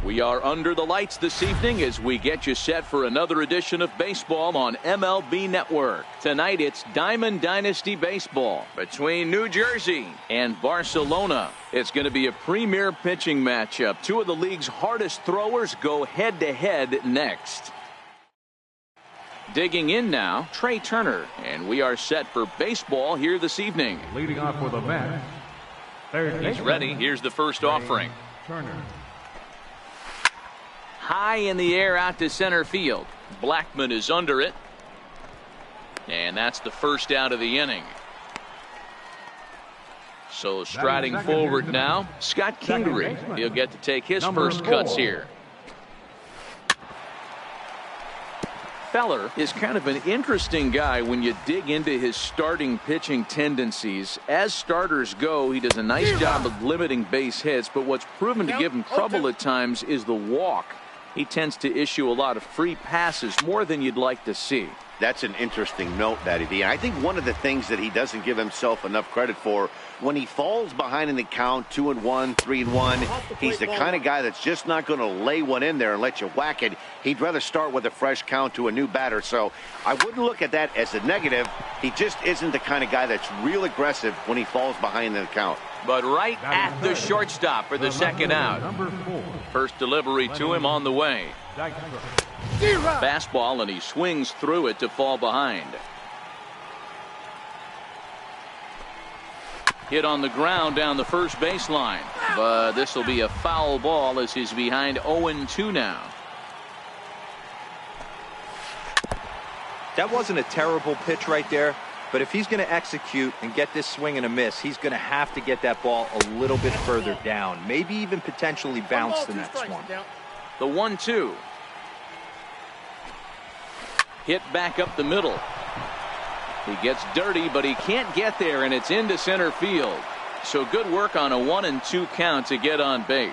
We are under the lights this evening as we get you set for another edition of baseball on MLB Network. Tonight it's Diamond Dynasty Baseball between New Jersey and Barcelona. It's going to be a premier pitching matchup. Two of the league's hardest throwers go head-to-head next. Digging in now, Trey Turner, and we are set for baseball here this evening. Leading off for the Mets. He's ready. Here's the first offering. Turner. High in the air out to center field. Blackman is under it. And that's the first out of the inning. So striding forward now, Scott Kingery. He'll get to take his first cuts here. Feller is kind of an interesting guy when you dig into his starting pitching tendencies. As starters go, he does a nice job of limiting base hits, but what's proven to give him trouble at times is the walk. He tends to issue a lot of free passes, more than you'd like to see. That's an interesting note, Matty V. And I think one of the things that he doesn't give himself enough credit for, when he falls behind in the count, 2-1, 3-1, he's the kind of guy that's just not going to lay one in there and let you whack it. He'd rather start with a fresh count to a new batter. So I wouldn't look at that as a negative. He just isn't the kind of guy that's real aggressive when he falls behind in the count. But right at the shortstop for the second out. First delivery to him on the way. Fastball, and he swings through it to fall behind. Hit on the ground down the first baseline, but this will be a foul ball as he's behind 0-2 now. That wasn't a terrible pitch right there, but if he's going to execute and get this swing and a miss, he's going to have to get that ball a little bit further down, maybe even potentially bounce the next one. The 1-2. Hit back up the middle. He gets dirty, but he can't get there, and it's into center field. So good work on a 1-2 count to get on base.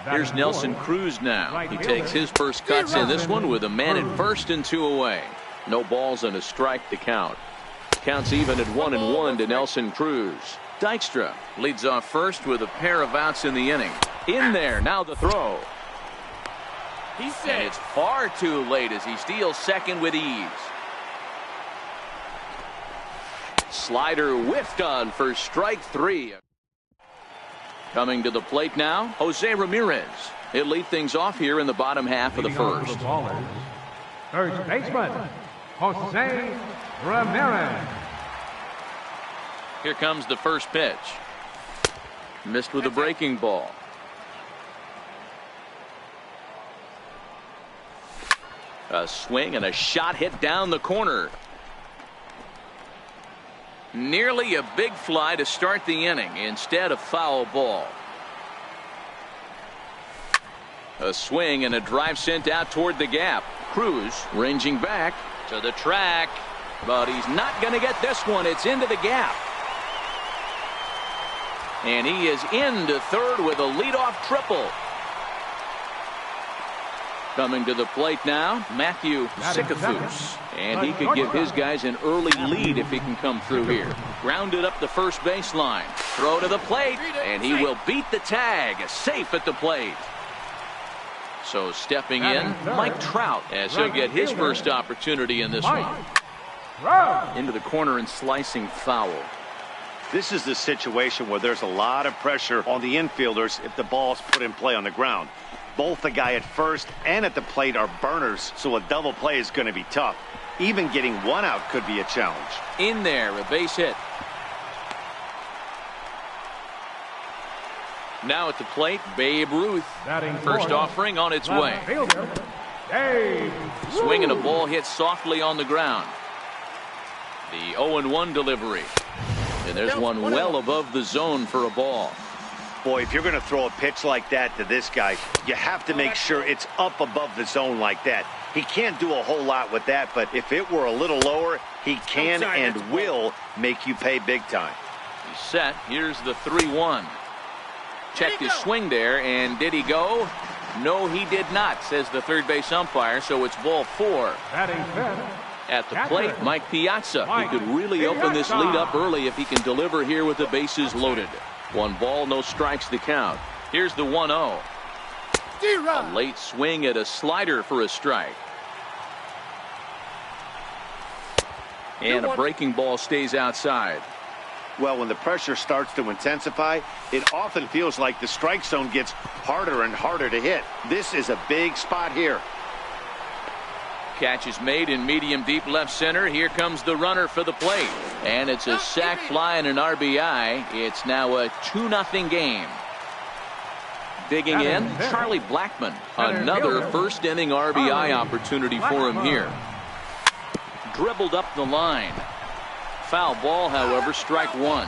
Here's Nelson Cruz now. He takes his first cuts in this one with a man at first and 2 away. No balls and a strike to count. Counts even at 1-1 to Nelson Cruz. Dykstra leads off first with a pair of outs in the inning. In there, now the throw. And it's far too late as he steals second with ease. Slider whiffed on for strike 3. Coming to the plate now, Jose Ramirez. He'll lead things off here in the bottom half of the first. First baseman, Jose Ramirez. Here comes the first pitch. Missed with a breaking ball. A swing and a shot hit down the corner. Nearly a big fly to start the inning. Instead, a foul ball. A swing and a drive sent out toward the gap. Cruz ranging back to the track, but he's not going to get this one. It's into the gap. And he is into third with a leadoff triple. Coming to the plate now, Matthew Sikafus. And he could give his guys an early lead if he can come through here. Grounded up the first baseline. Throw to the plate, and he will beat the tag. Safe at the plate. So stepping in, Mike Trout, as he'll get his first opportunity in this one. Into the corner and slicing foul. This is the situation where there's a lot of pressure on the infielders if the ball's put in play on the ground. Both the guy at first and at the plate are burners, so a double play is going to be tough. Even getting one out could be a challenge. In there, a base hit. Now at the plate, Babe Ruth. First offering on its way. Swinging a ball hit softly on the ground. The 0-1 delivery. And there's one well above the zone for a ball. Boy, if you're going to throw a pitch like that to this guy, you have to make sure it's up above the zone like that. He can't do a whole lot with that, but if it were a little lower, he can and will make you pay big time. He's set. Here's the 3-1. Checked his swing there, and did he go? No, he did not, says the third base umpire, so it's ball 4. At the plate, Mike Piazza. He could really open this lead up early if he can deliver here with the bases loaded. 1 ball, no strikes to count. Here's the 1-0. A late swing at a slider for a strike. And a breaking ball stays outside. Well, when the pressure starts to intensify, it often feels like the strike zone gets harder and harder to hit. This is a big spot here. Catch is made in medium deep left center. Here comes the runner for the plate. And it's a sac fly and an RBI. It's now a 2-0 game. Digging in, Charlie Blackmon. Another first inning RBI opportunity for him here. Dribbled up the line. Foul ball, however, strike one.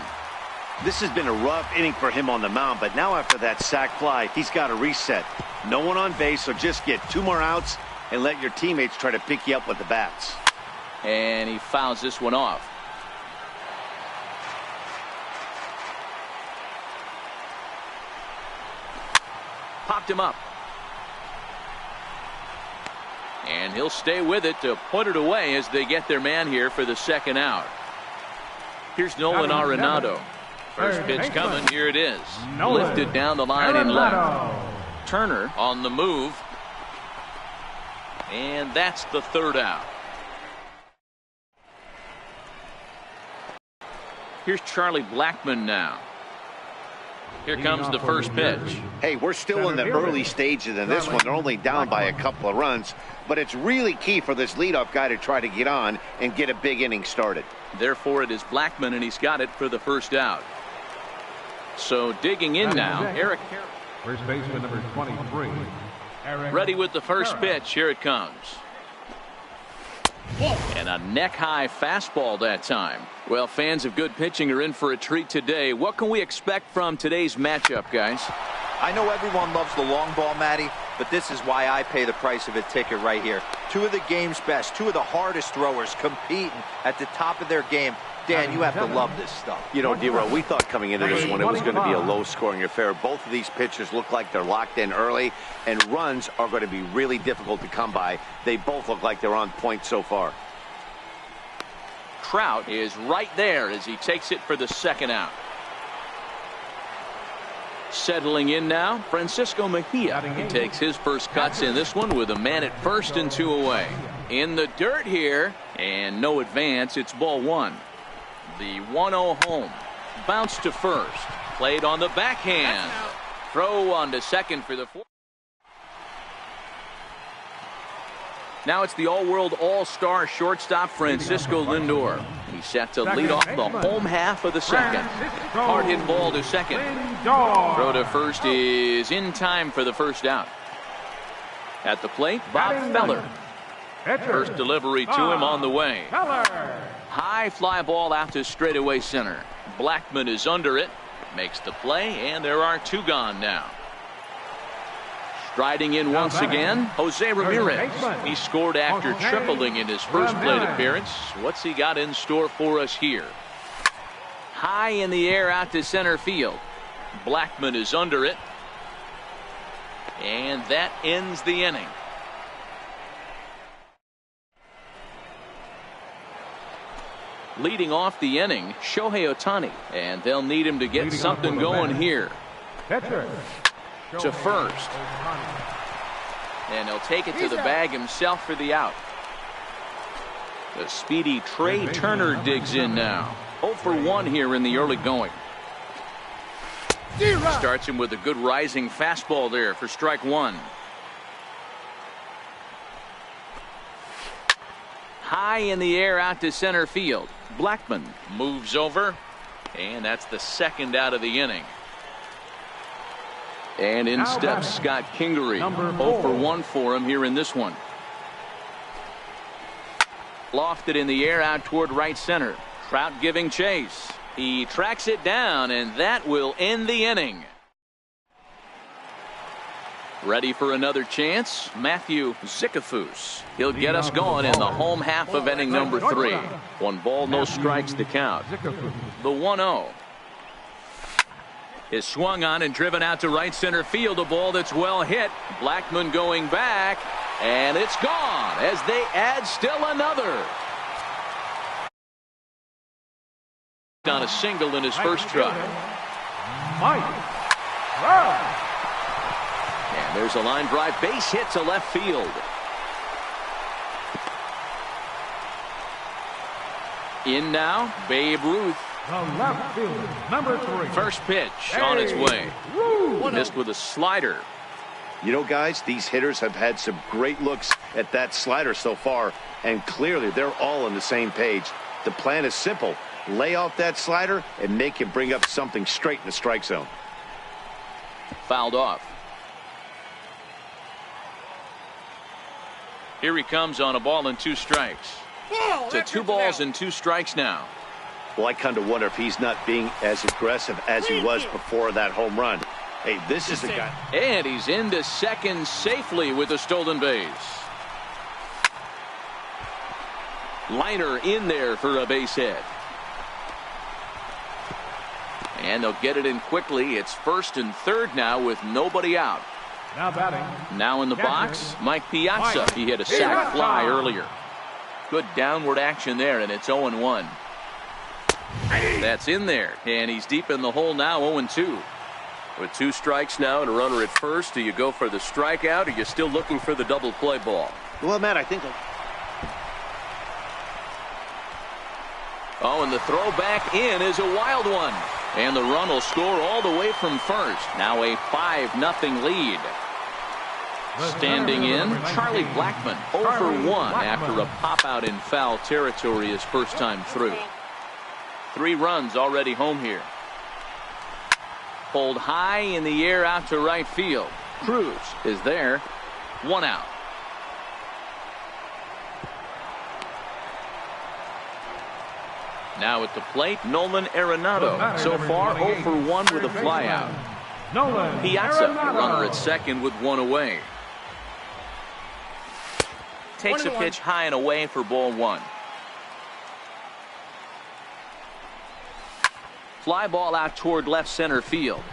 This has been a rough inning for him on the mound, but now after that sac fly, he's got to reset. No one on base, so just get 2 more outs and let your teammates try to pick you up with the bats. And he fouls this one off. Popped him up. And he'll stay with it to put it away as they get their man here for the second out. Here's Nolan Arenado. First pitch coming. Here it is. Lifted down the line in left. Turner on the move. And that's the third out. Here's Charlie Blackmon now. Here comes the first pitch. Hey, we're still in the early stages in this one. They're only down by a couple of runs, but it's really key for this leadoff guy to try to get on and get a big inning started. Therefore, it is Blackmon, and he's got it for the first out. So digging in now, Eric. First baseman number 23. Ready with the first pitch. Here it comes. And a neck-high fastball that time. Well, fans of good pitching are in for a treat today. What can we expect from today's matchup, guys? I know everyone loves the long ball, Matty, but this is why I pay the price of a ticket right here. 2 of the game's best, 2 of the hardest throwers competing at the top of their game. Dan, you have to love this stuff. You know, D-Row, we thought coming into this one it was going to be a low-scoring affair. Both of these pitchers look like they're locked in early, and runs are going to be really difficult to come by. They both look like they're on point so far. Trout is right there as he takes it for the second out. Settling in now, Francisco Mejia. He takes his first cuts in this one with a man at first and 2 away. In the dirt here, and no advance. It's ball 1. The 1-0 home. Bounce to first. Played on the backhand. Throw on to second for the 4th. Now it's the all-world all-star shortstop Francisco Lindor. He's set to lead off the home half of the second. Hard hit ball to second. Throw to first is in time for the first out. At the plate, Bob Feller. First delivery to him on the way. High fly ball out to straightaway center. Blackmon is under it. Makes the play, and there are 2 gone now. Striding in once again, Jose Ramirez. He scored after tripling in his first plate appearance. What's he got in store for us here? High in the air out to center field. Blackmon is under it. And that ends the inning. Leading off the inning, Shohei Ohtani. And they'll need him to get something going here. To first. And he'll take it to the bag himself for the out. The speedy Trey Turner digs in now. 0 for 1 here in the early going. Starts him with a good rising fastball there for strike 1. High in the air out to center field. Blackmon moves over, and that's the second out of the inning. And in steps Scott Kingery. 0 for 1 for him here in this one. Lofted in the air out toward right center. Trout giving chase. He tracks it down, and that will end the inning. Ready for another chance, Matthew Zicafus. He'll get us going in the home half of inning number 3. 1 ball, no strikes to count. The 1-0 is swung on and driven out to right center field. A ball that's well hit. Blackmon going back, and it's gone as they add still another. On a single in his first try. And There's a line drive, base hit to left field. In now, Babe Ruth. The left fielder, number 3. First pitch on its way. Missed with a slider. You know, guys, these hitters have had some great looks at that slider so far, and clearly they're all on the same page. The plan is simple. Lay off that slider and make him bring up something straight in the strike zone. Fouled off. Here he comes on a ball and 2 strikes. To 2 balls and 2 strikes now. Well, I kind of wonder if he's not being as aggressive as he was before that home run. Hey, this is the guy. And he's into second safely with a stolen base. Liner in there for a base hit. And they'll get it in quickly. It's first and third now with nobody out. Now batting. Now in the box, Mike Piazza. He hit a sac fly earlier. Good downward action there, and it's 0-1. That's in there, and he's deep in the hole now, 0-2. With 2 strikes now and a runner at first, do you go for the strikeout, or are you still looking for the double play ball? Well, Matt, I think... Oh, and the throw back in is a wild one. And the run will score all the way from first. Now a 5-0 lead. Standing in, Charlie Blackmon, 0 for 1 after a pop-out in foul territory his first time through. 3 runs already home here. Pulled high in the air out to right field. Cruz is there. 1 out. Now at the plate, Nolan Arenado. So far, 0 for 1 with a flyout. Piazza, runner at second with 1 away. Takes a pitch high and away for ball 1. Fly ball out toward left center field.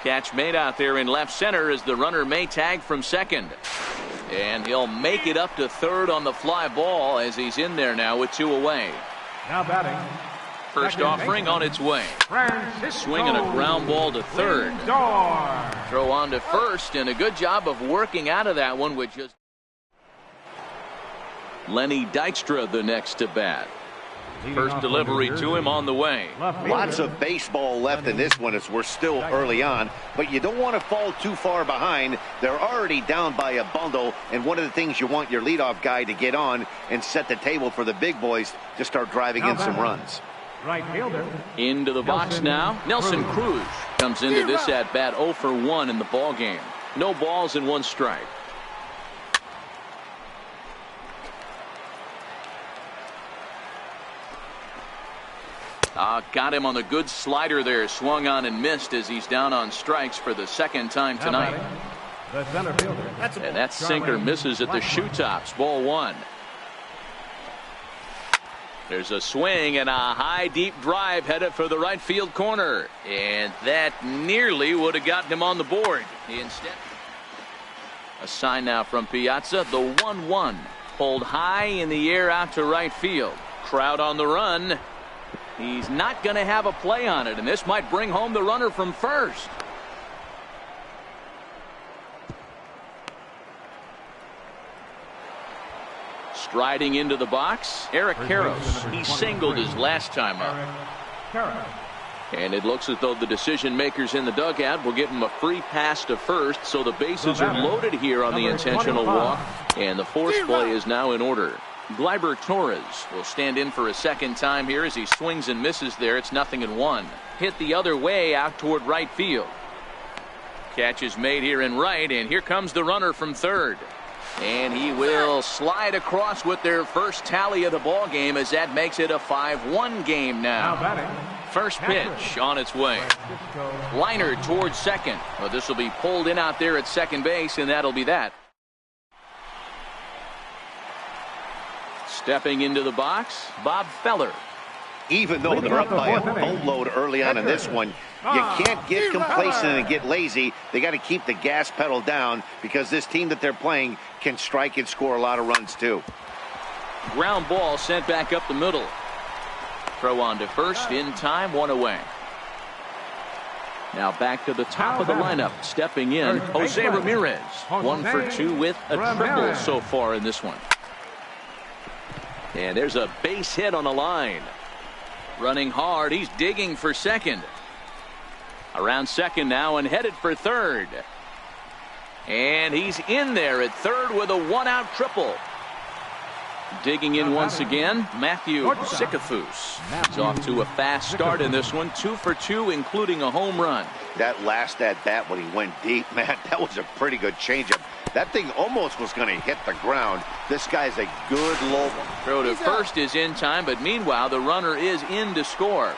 Catch made out there in left center as the runner may tag from second. And he'll make it up to third on the fly ball as he's in there now with 2 away. Now batting. First offering on its way. Swinging a ground ball to third. Throw on to first, and a good job of working out of that one with just Lenny Dykstra the next to bat. First delivery to him on the way. Lots of baseball left in this one as we're still early on, but you don't want to fall too far behind. They're already down by a bundle, and one of the things you want your leadoff guy to get on and set the table for the big boys to start driving in some runs. Right fielder. Into the box now. Nelson Cruz comes into this at bat 0 for 1 in the ball game. No balls and 1 strike. Got him on the good slider there. Swung on and missed as he's down on strikes for the 2nd time tonight. The center fielder. And that sinker misses at the shoe tops. Ball 1. There's a swing and a high deep drive headed for the right field corner. And that nearly would have gotten him on the board. Instead, a sign now from Piazza. The 1-1 pulled high in the air out to right field. Crowd on the run. He's not going to have a play on it, and this might bring home the runner from first. Striding into the box, Eric Karros. He singled his last time up. And it looks as though the decision makers in the dugout will give him a free pass to first, so the bases are loaded here on the intentional walk, and the force play is now in order. Gleyber Torres will stand in for a 2nd time here as he swings and misses there. It's 0-1. Hit the other way out toward right field. Catch is made here in right, and here comes the runner from third. And he will slide across with their first tally of the ball game as that makes it a 5-1 game now. First pitch on its way. Liner towards second. Well, this will be pulled in out there at second base, and that'll be that. Stepping into the box, Bob Feller. Even though they're up by a boatload early on in this one, you can't get complacent and get lazy. They got to keep the gas pedal down because this team that they're playing can strike and score a lot of runs too. Ground ball sent back up the middle. Throw on to first in time, 1 away. Now back to the top of the lineup. Stepping in, Jose Ramirez. 1 for 2 with a triple so far in this one. And there's a base hit on the line. Running hard. He's digging for second. Around second now and headed for third. And he's in there at third with a 1-out triple. Digging in once again, Matthew Sikafus. He's off to a fast start in this one. 2 for 2, including a home run. That last at bat when he went deep, man, that was a pretty good changeup. That thing almost was going to hit the ground. This guy's a good low. Throw to first is in time, but meanwhile the runner is in to score.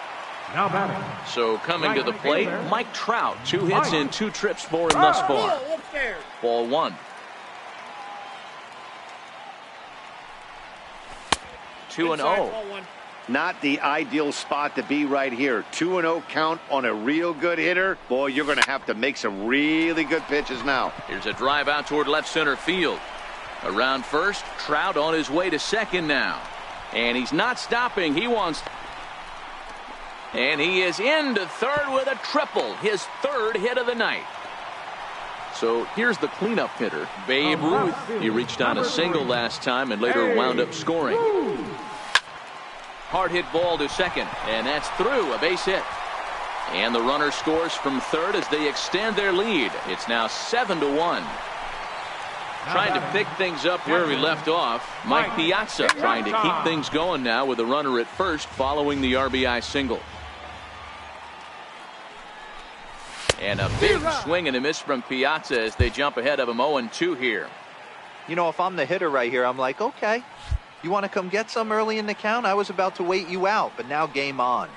Now batting. So coming to the plate, Mike Trout. 2 hits and 2 trips for him thus far. Ball 1. 2-0. Not the ideal spot to be right here. 2-0 count on a real good hitter. Boy, you're going to have to make some really good pitches now. Here's a drive out toward left center field. Around first, Trout on his way to second now. And he's not stopping. He wants. And he is into third with a triple. His 3rd hit of the night. So here's the cleanup hitter, Babe Ruth. He reached on a single last time and later wound up scoring. Hard hit ball to second, and that's through, a base hit. And the runner scores from third as they extend their lead. It's now 7-1. Trying to pick things up where we left off, Mike Piazza trying to keep things going now with a runner at first following the RBI single. And a big swing and a miss from Piazza as they jump ahead of him 0-2 here. You know, if I'm the hitter right here, I'm like, okay, you want to come get some early in the count? I was about to wait you out, but now game on.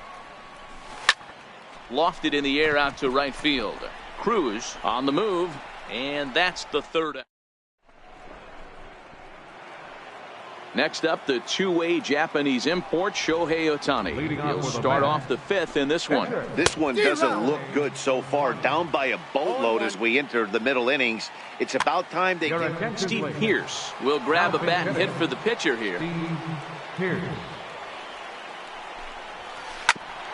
Lofted in the air out to right field. Cruz on the move, and that's the 3rd out. Next up, the two-way Japanese import, Shohei Ohtani. He'll start off the 5th in this one. This one doesn't look good so far. Down by a boatload as we enter the middle innings. It's about time they get. Steve Pearce will grab a bat and hit for the pitcher here.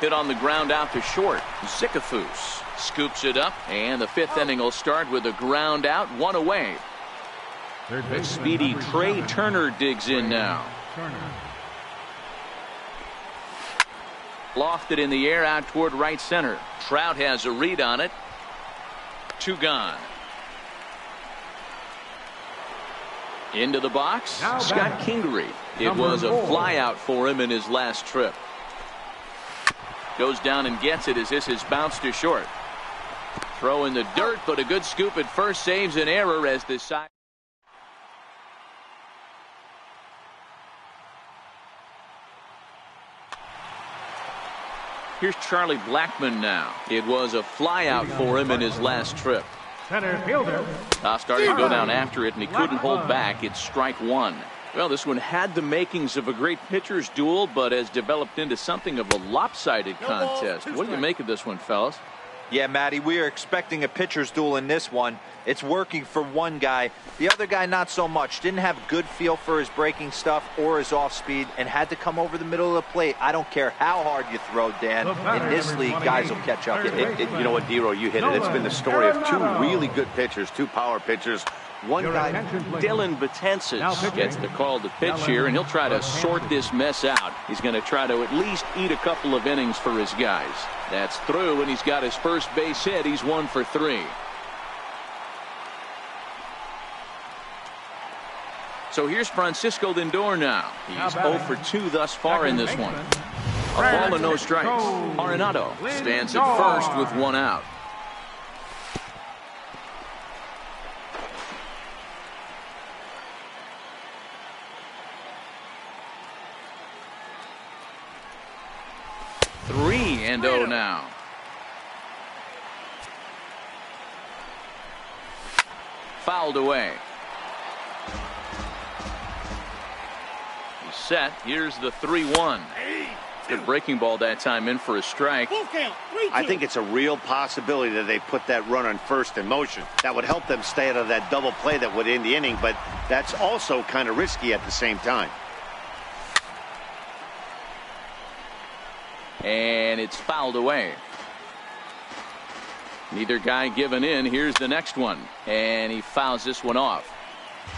Hit on the ground out to short. Sikafus scoops it up, and the 5th inning will start with a ground out, 1 away. The speedy Trey Turner digs in now. Lofted in the air out toward right center. Trout has a read on it. 2 gone. Into the box, Scott Kingery. It was a fly out for him in his last trip. Goes down and gets it as this is bounced to short. Throw in the dirt, but a good scoop at first saves an error as the side. Here's Charlie Blackmon now. It was a fly out for him in his last trip. Center fielder. Started to go down after it, and he couldn't hold back. It's strike 1. Well, this one had the makings of a great pitcher's duel, but has developed into something of a lopsided contest. What do you make of this one, fellas? Yeah, Matty, we are expecting a pitcher's duel in this one. It's working for one guy. The other guy, not so much. Didn't have good feel for his breaking stuff or his off speed and had to come over the middle of the plate. I don't care how hard you throw, Dan. In this league, guys will catch up. You know what, Dero, you hit it. It's been the story of 2 really good pitchers, 2 power pitchers. One guy, Dylan Betances, gets the call to pitch here, and he'll try to sort this mess out. He's going to try to at least eat a couple of innings for his guys. That's through, and he's got his first base hit. He's 1 for 3. So here's Francisco Lindor now. He's 0 for 2 thus far in this one. A ball and no strikes. Arenado stands at first with 1 out. Three and 0 now. Fouled away. He's set. Here's the 3-1. Good breaking ball that time in for a strike. I think it's a real possibility that they put that run on first in motion. That would help them stay out of that double play that would end the inning, but that's also kind of risky at the same time. And it's fouled away. Neither guy giving in. Here's the next one, and he fouls this one off.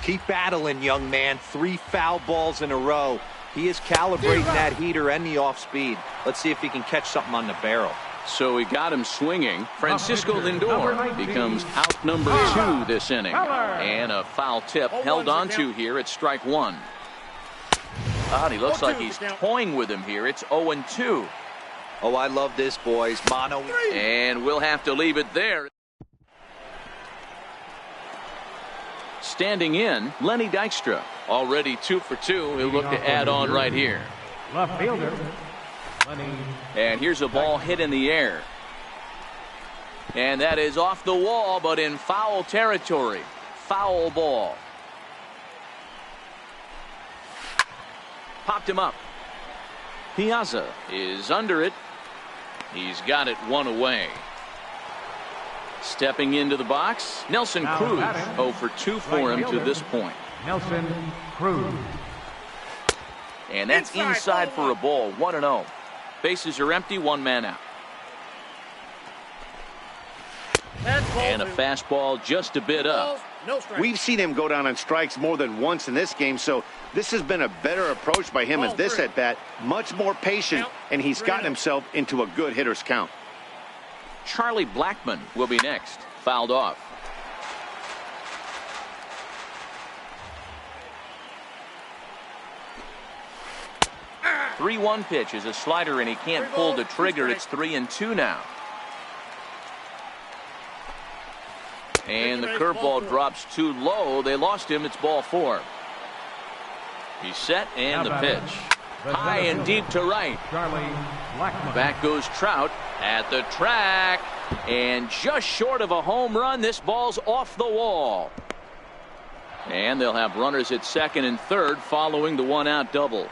Keep battling, young man. 3 foul balls in a row. He is calibrating that heater and the off speed. Let's see if he can catch something on the barrel. So he got him swinging. Francisco Lindor becomes out number 2 this inning. And a foul tip held on to here at strike 1. He looks like he's toying with him here. It's 0-2. Oh, I love this, boys. Mono. And we'll have to leave it there. Standing in, Lenny Dykstra. Already 2 for 2. He'll look to add on right here. Left fielder. And here's a ball hit in the air. And that is off the wall, but in foul territory. Foul ball. Popped him up. Piazza is under it. He's got it 1 away. Stepping into the box, Nelson Cruz. 0 for 2 for him to this point. Nelson Cruz. And that's inside for a ball. 1-0. Bases are empty. 1 man out. And a fastball just a bit up. We've seen him go down on strikes more than once in this game, so this has been a better approach by him at this at bat. Much more patient, and he's gotten himself into a good hitter's count. Charlie Blackmon will be next. Fouled off. The 3-1 pitch is a slider, and he can't pull the trigger. It's 3-2 now. And the curveball drops too low. They lost him. It's ball 4. He's set, and the pitch. High and deep to right. Back goes Trout at the track. And just short of a home run, this ball's off the wall. And they'll have runners at second and third following the 1-out double.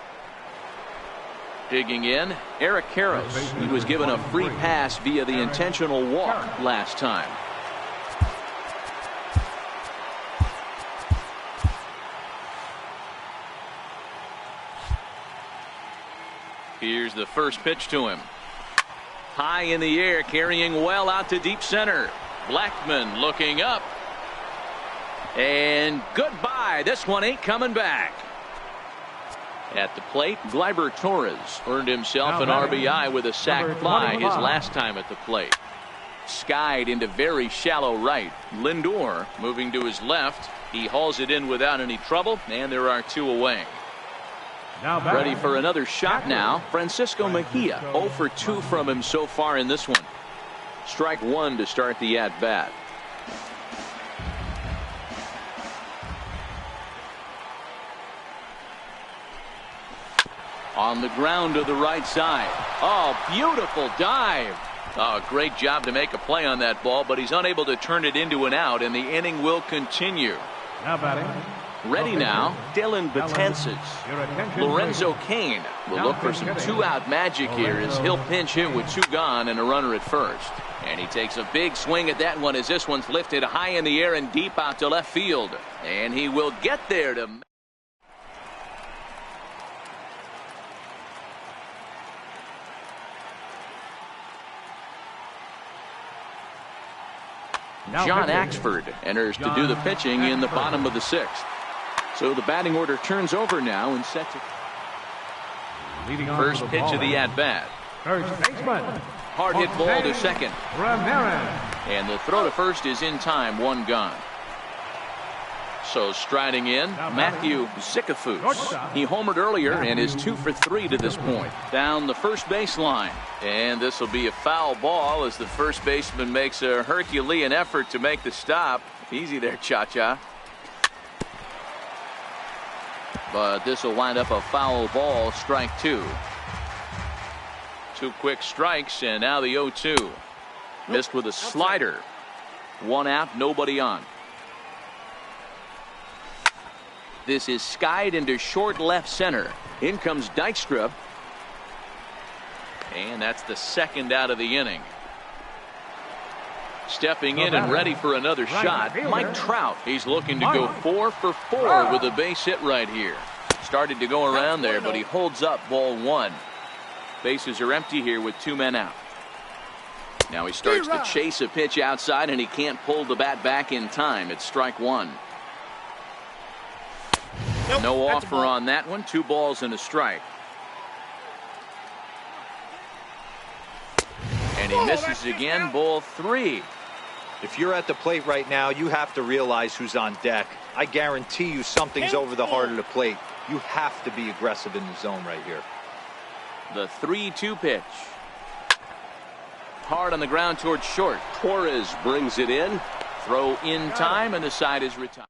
Digging in, Eric Karros. He was given a free pass via the intentional walk last time. Here's the first pitch to him. High in the air, carrying well out to deep center. Blackmon looking up. And goodbye. This one ain't coming back. At the plate, Gleyber Torres earned himself an RBI with a sac fly his last time at the plate. Skied into very shallow right. Lindor moving to his left. He hauls it in without any trouble, and there are 2 away. Ready for another shot now. Francisco Mejia. 0 for 2 from him so far in this one. Strike 1 to start the at-bat. On the ground to the right side. Oh, beautiful dive. Oh, great job to make a play on that ball, but he's unable to turn it into an out, and the inning will continue. Now batting. Ready now, Dylan Betances. Lorenzo Cain will look for some 2-out magic here as he'll pinch hit with 2 gone and a runner at first. And he takes a big swing at that one as this one's lifted high in the air and deep out to left field. And he will get there to... John Axford enters to do the pitching in the bottom of the 6th. So the batting order turns over now and sets it. First pitch of the at-bat. First baseman. Hard hit ball to second. Ramirez. And the throw to first is in time. 1 gone. So striding in, Matthew Zickafoose. He homered earlier and is 2 for 3 to this point. Down the first baseline. And this will be a foul ball as the first baseman makes a Herculean effort to make the stop. Easy there, Cha-Cha. But this will wind up a foul ball, strike 2. 2 quick strikes, and now the 0-2. Missed with a slider. 1 out, nobody on. This is skied into short left center. In comes Dykstra. And that's the 2nd out of the inning. Stepping in and ready for another shot, Mike Trout. He's looking to go 4 for 4 with a base hit right here. Started to go around there, but he holds up ball 1. Bases are empty here with 2 men out. Now he starts to chase a pitch outside, and he can't pull the bat back in time. It's strike one. No offer on that one. 2 balls and a strike. And he misses again. Ball 3. If you're at the plate right now, you have to realize who's on deck. I guarantee you something's over the heart of the plate. You have to be aggressive in the zone right here. The 3-2 pitch. Hard on the ground towards short. Torres brings it in. Throw in time, and the side is retired.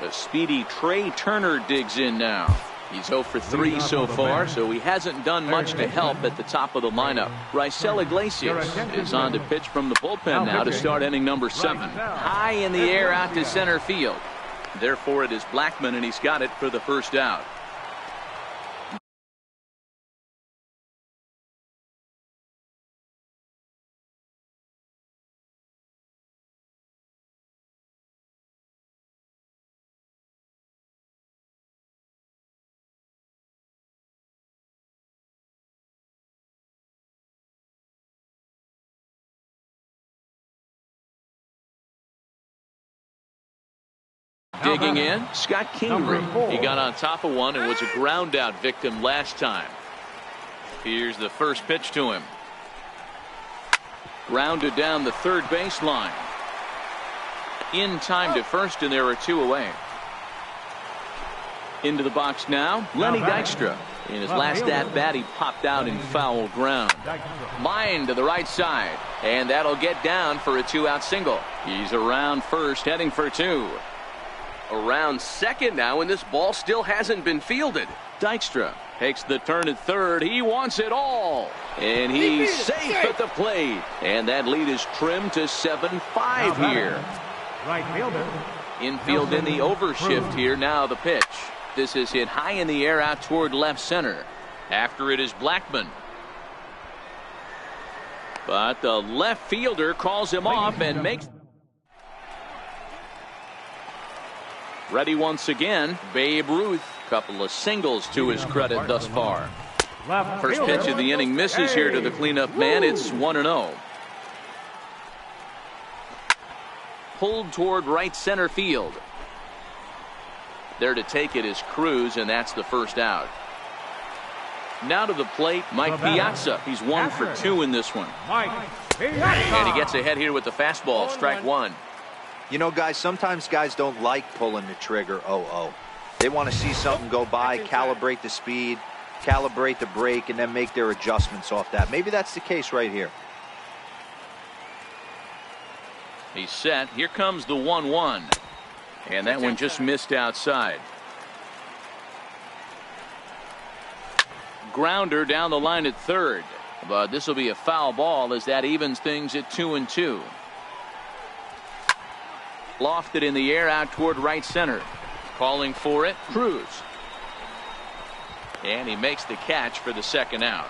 The speedy Trey Turner digs in now. He's 0 for 3 so far, so he hasn't done much to help at the top of the lineup. Raisel Iglesias is on to pitch from the bullpen now to start inning number 7. High in the air out to center field. Therefore, it is Blackmon, and he's got it for the first out. Digging in, Scott Kingery. He got on top of one and was a ground out victim last time. Here's the first pitch to him. Grounded down the third baseline. In time to first, and there are 2 away. Into the box now, Lenny Dykstra. In his last at bat, he popped out in foul ground. Line to the right side, and that'll get down for a 2-out single. He's around first, heading for 2. Around second now, and this ball still hasn't been fielded. Dykstra takes the turn at third. He wants it all, and he's safe at the plate. And that lead is trimmed to 7-5 here. Right fielder. Infield in the overshift here. Now the pitch. This is hit high in the air out toward left center. After it is Blackmon. But the left fielder calls him off and makes. Ready once again, Babe Ruth. Couple of singles to his credit thus far. First pitch of the inning misses here to the cleanup man. It's 1-0. Pulled toward right center field. There to take it is Cruz, and that's the first out. Now to the plate, Mike Piazza. He's 1 for 2 in this one. And he gets ahead here with the fastball. Strike 1. You know, guys, sometimes guys don't like pulling the trigger 0-0. They want to see something go by, calibrate the speed, calibrate the brake, and then make their adjustments off that. Maybe that's the case right here. He's set. Here comes the 1-1. And that one just missed outside. Grounder down the line at third. But this will be a foul ball as that evens things at 2-2. Lofted in the air out toward right center. Calling for it, Cruz. And he makes the catch for the second out.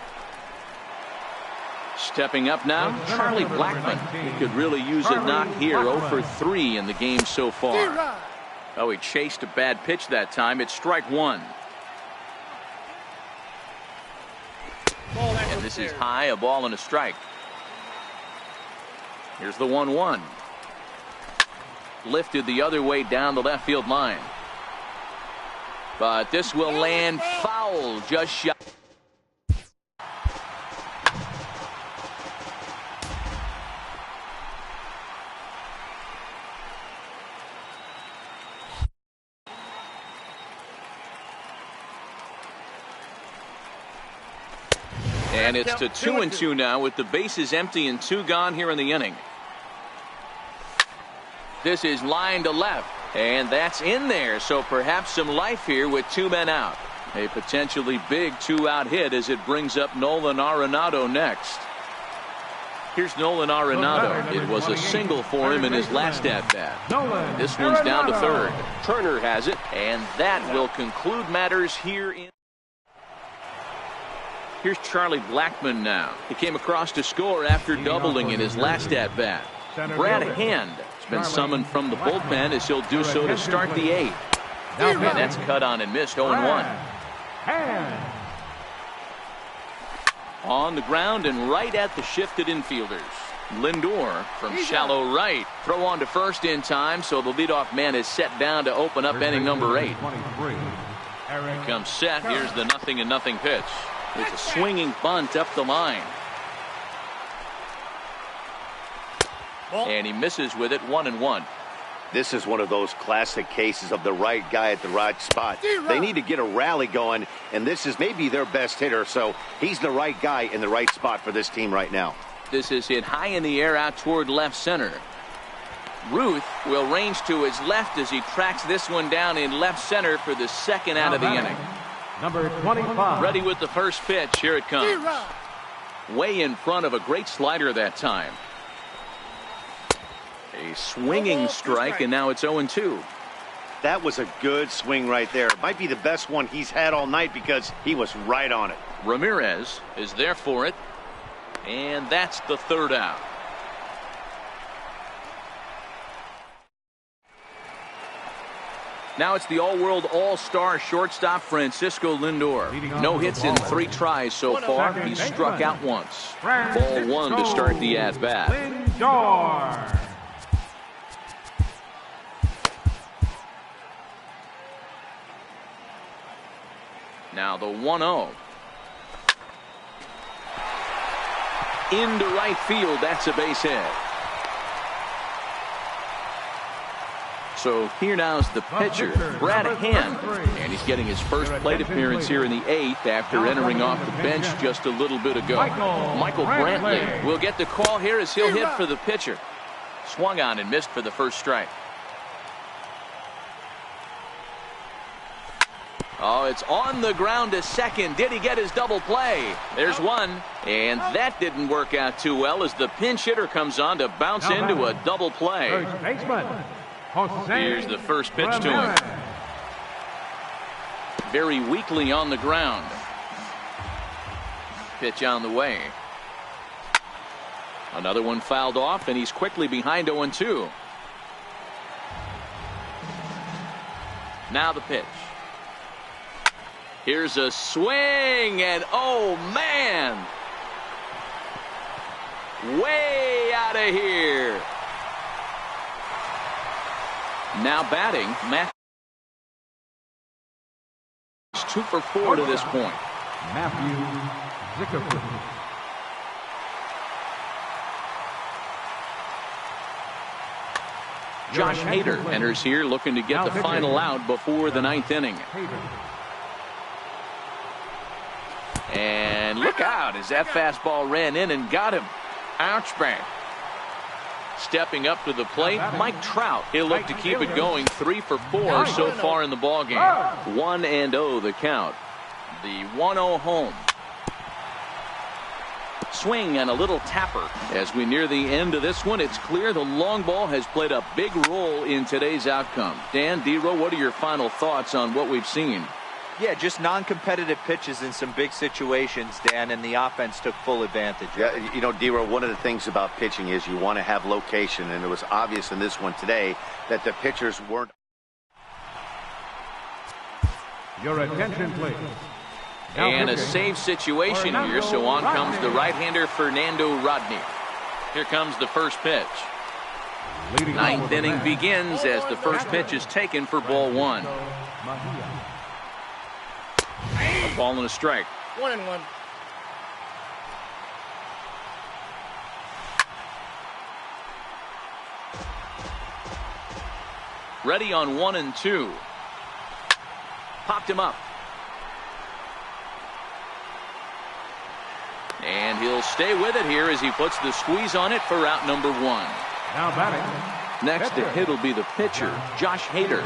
Stepping up now, Charlie Blackmon. He could really use a knock here. 0 for 3 in the game so far. Oh, he chased a bad pitch that time. It's strike 1. And this is high, a ball and a strike. Here's the 1-1. Lifted the other way down the left field line. But this will land foul, just shot. And it's to 2-2 now with the bases empty and 2 gone here in the inning. This is line to left, and that's in there, so perhaps some life here with 2 men out. A potentially big 2-out hit as it brings up Nolan Arenado next. Here's Nolan Arenado. It was a single for him in his last at-bat. This one's down to third. Turner has it, and that will conclude matters here in. Here's Charlie Blackmon now. He came across to score after doubling in his last at-bat. Brad Hand been summoned from the bullpen as he'll do so to start the 8th. And that's cut on and missed. 0-1. On the ground and right at the shifted infielders. Lindor from shallow right. Throw on to first in time, so the leadoff man is set down to open up inning number 8. He comes set. Here's the 0-0 pitch. It's a swinging bunt up the line. And he misses with it, 1-1. This is one of those classic cases of the right guy at the right spot. They need to get a rally going, and this is maybe their best hitter, so he's the right guy in the right spot for this team right now. This is hit high in the air out toward left center. Ruth will range to his left as he tracks this one down in left center for the second out of the inning. Number 25. Ready with the first pitch. Here it comes. Way in front of a great slider that time. A swinging strike, and now it's 0-2. That was a good swing right there. Might be the best one he's had all night because he was right on it. Ramirez is there for it, and that's the third out. Now it's the all-world all-star shortstop Francisco Lindor. No hits in 3 tries so far. He's struck out once. Ball 1 to start the at-bat. Lindor. Now the 1-0. Into right field. That's a base hit. So here now is the pitcher, Brad Hand, and he's getting his first plate appearance here in the 8th after entering off the bench just a little bit ago. Michael Brantley will get the call here as he'll hit for the pitcher. Swung on and missed for the first strike. Oh, it's on the ground to second. Did he get his double play? There's one, and that didn't work out too well as the pinch hitter comes on to bounce into a double play. First baseman. Here's the first pitch to him. Very weakly on the ground. Pitch on the way. Another one fouled off, and he's quickly behind 0-2. Now the pitch. Here's a swing, and oh man! Way out of here. Now batting, Matt. 2 for 4 to this point. Matthew Zickerman. Josh Hader enters here looking to get the final out before the 9th inning. And look out as that fastball ran in and got him. Ouch bang. Stepping up to the plate, Mike Trout. He'll look to keep it going. 3 for 4 so far in the ballgame. 1-0 the count. The 1-0 home. Swing and a little tapper. As we near the end of this one, it's clear the long ball has played a big role in today's outcome. Dan, D-Row, what are your final thoughts on what we've seen? Yeah, just non-competitive pitches in some big situations, Dan, and the offense took full advantage. Yeah, you know, D-Row, one of the things about pitching is you want to have location, and it was obvious in this one today that the pitchers weren't. Your attention, please. And a save situation here, so on comes the right-hander Fernando Rodney. Here comes the first pitch. 9th inning begins as the first pitch is taken for ball 1. A ball and a strike. 1-1. Ready on 1-2. Popped him up. And he'll stay with it here as he puts the squeeze on it for out number 1. Now batting. Next to hit will be the pitcher, Josh Hader.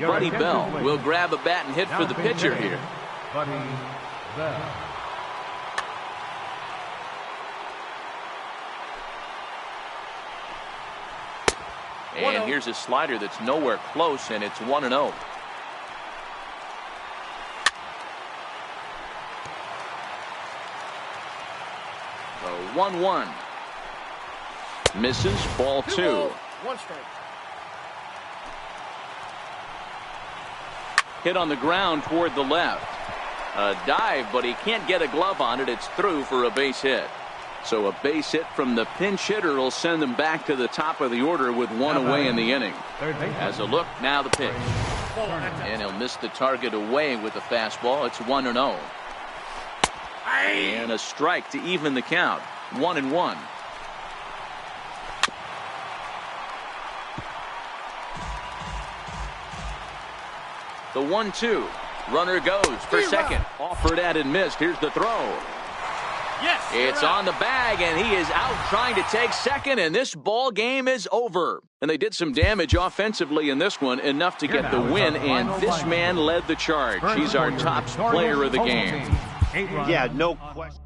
Buddy Bell will grab a bat and hit for the pitcher here. Buddy Bell. And here's a slider that's nowhere close, and it's 1-0. The 1-1. Misses, ball 2. 1 strike. Hit on the ground toward the left. A dive, but he can't get a glove on it. It's through for a base hit. So a base hit from the pinch hitter will send them back to the top of the order with one away in the inning. As a look, now the pitch. And he'll miss the target away with the fastball. It's 1-0. And a strike to even the count. 1-1. The 1-2. Runner goes for second. Offered at and missed. Here's the throw. Yes, it's on the bag, and he is out trying to take second, and this ball game is over. And they did some damage offensively in this one, enough to get the win, and this man led the charge. He's our top player of the game. Yeah, no question.